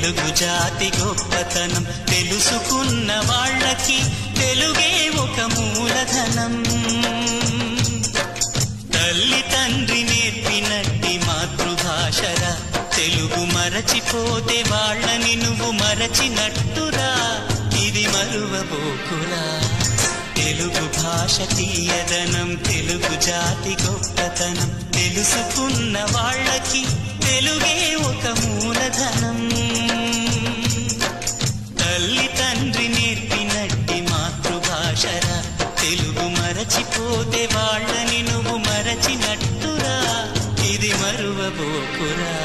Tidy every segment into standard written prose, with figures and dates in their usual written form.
తెలుగు జాతి గొప్పతనం తెలుసుకున్న వాళ్ళకి తెలుగే ఒక మూలధనం. తల్లి తండ్రి నేర్పినట్టి మాతృభాషరా, తెలుగు మరచిపోతే వాళ్ళని నువ్వు మరచినట్టురా, ఇది మరువబోకురా. తెలుగు భాష తీయదనం తెలుగు జాతి గొప్పతనం తెలుసుకున్న వాళ్ళకి తెలుగే ఒక మూలధనం. తల్లి తండ్రి నేర్పినట్టి మాతృభాషరా, తెలుగు మరచిపోతే వాళ్ళని నువ్వు మరచినట్టురా, ఇది మరువబోకురా.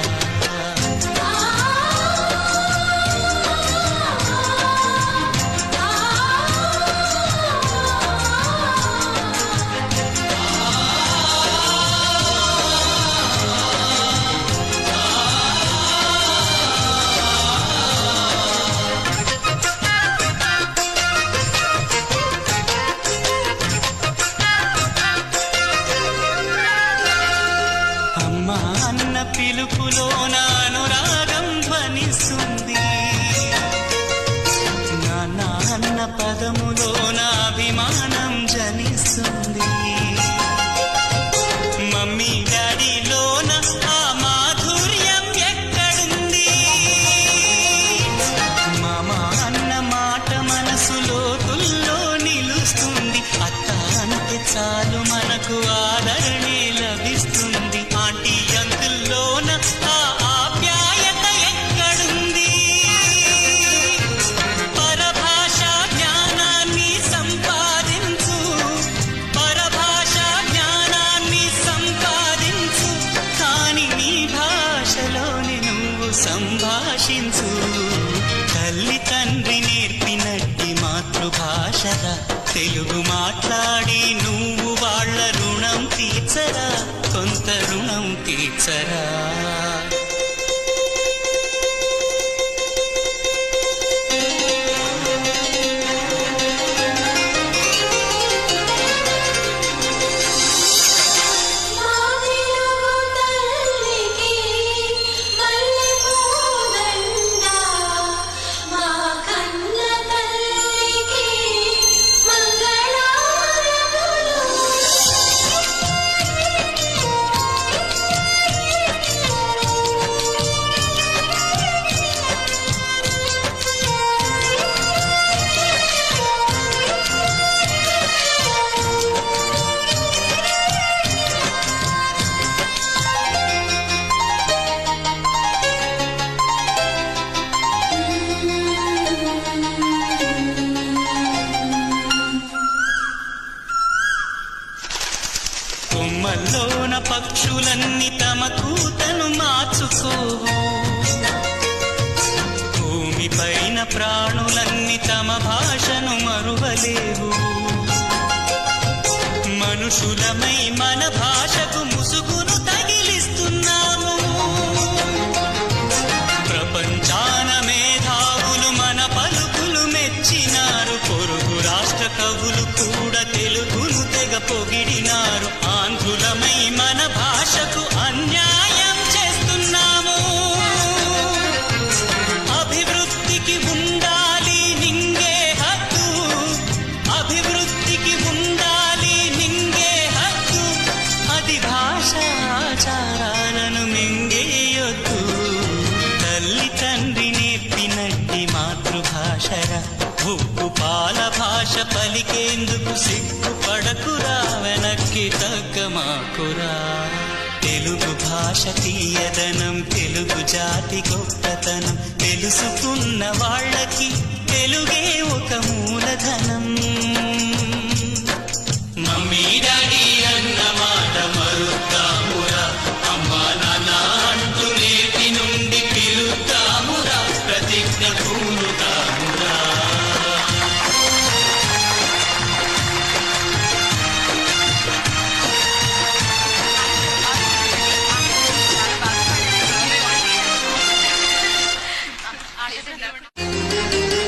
పిలుపులోన అనురాగం ధ్వనిస్తుంది, నాన్న అన్న పదములోన అభిమానం జనిస్తుంది. మమ్మీ డాడీలోన ఆ మాధుర్యం ఎక్కడుంది? మామ అన్న మాట మనసులో తుల్లో నిలుస్తుంది. అత్త అంటే చాలు మనకు ఆదరణే లభిస్తుంది. ఆంటీ అంకుల్లోన ఆ ఆప్యాయత ఎక్కడుంది? పరభాషా జ్ఞానాన్ని సంపాదించు, పరభాషా జ్ఞానాన్ని సంపాదించు, కాని నీ భాషలోని నువ్వు సంభాషించు. తల్లి తండ్రి నేర్పినట్టి మాతృభాషరా, తెలుగు మాట్లాడి నువ్వు వాళ్ళ రుణం తీర్చరా, కొంత రుణం తీర్చరా. కొమ్మల్లోన పక్షులన్నీ తమ కూతను మార్చుకోవు, భూమిపైన ప్రాణులన్నీ తమ భాషను మరువలేవు. మనుషులమై మన భాషకు ముసుగును తగిలిస్తున్నాము. ప్రపంచాన మేధావులు మన పలుకులు మెచ్చినారు. పొరుగు రాష్ట్ర కవులు కూడా తెలుగును తెగ పొగిడినారు. ఆంధ్రులమై మన భాషకు అన్యాయం చేస్తున్నాము. అభివృద్ధికి ఉండాలి నింగే హక్కు, అభివృద్ధికి ఉండాలి నింగే హక్కు, అది భాషాచారాలను మింగేయొద్దు. తల్లి తండ్రి నేర్పినట్టి మాతృభాషరా, ఉప్పు పాల భాష పలికేందుకు సిగ్గుపడకురా, వెనక్కి తగ్గమాకురా. తెలుగు భాష తీయదనం తెలుగు జాతి గొప్పతనం తెలుసుకున్న వాళ్ళకి తెలుగే ఒక మూలధనం. మమ్మీ డాడీ అన్న మాట మరుద్దామురా, అమ్మా నాన్న అంటూ నేటి నుండి పిలుద్దామురా, ప్రతిజ్ఞ పూనుతామురా. Thank you.